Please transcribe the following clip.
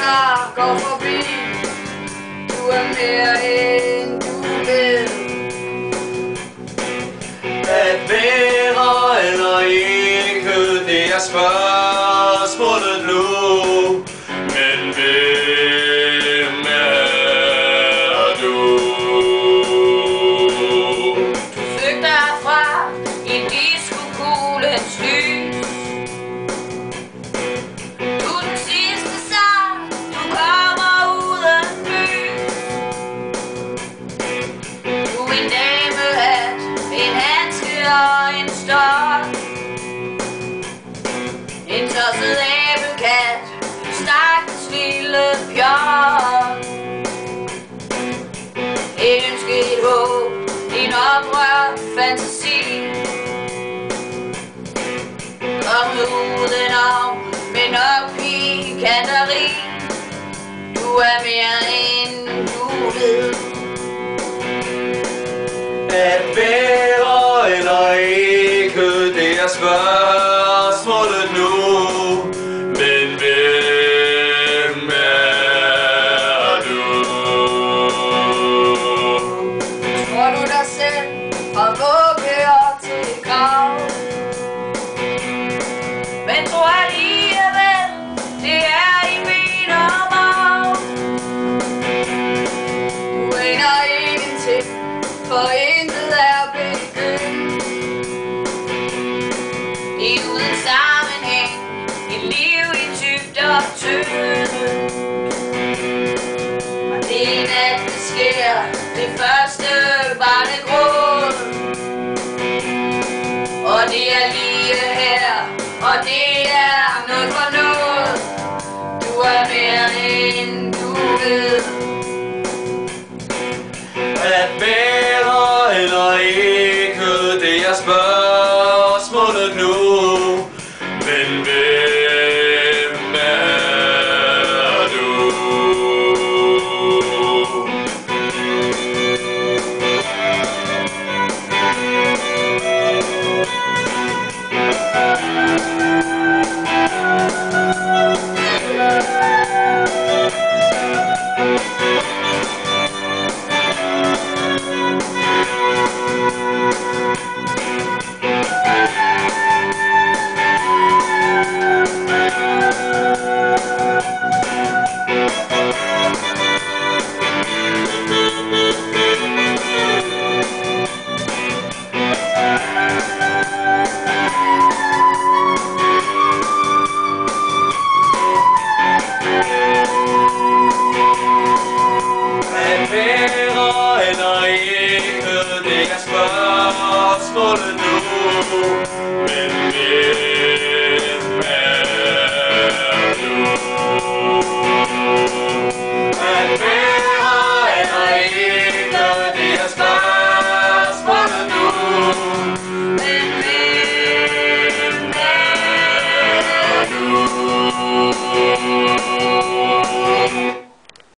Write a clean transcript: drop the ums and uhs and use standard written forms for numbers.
der går forbi. Du er mere end du ved. At være eller ikke, det er spørgsmålet nu. Men hvem er du? Du søgte herfra i diskokuglens lys. Du er den sidste sang, du kommer uden lys. Du er en damehat, en handske og en stok. En tosset æblekat, stakkels lille pjok. Et ønske, et håb, en oprørt fantasi. Kommet udenom med nok pikanteri. Du er mere end du ved. At være eller ikke, det er spørgsmålet nu. Men hvem er du? Tror du dig selv fra vugge og til grav? Men tror alligevel, det er i ben og marv. Du aner ingenting, for intet er begyndt. Et uden sammenhæng, et liv i tykt og tyndt. Og det er nat, det sker, det første barnegrå.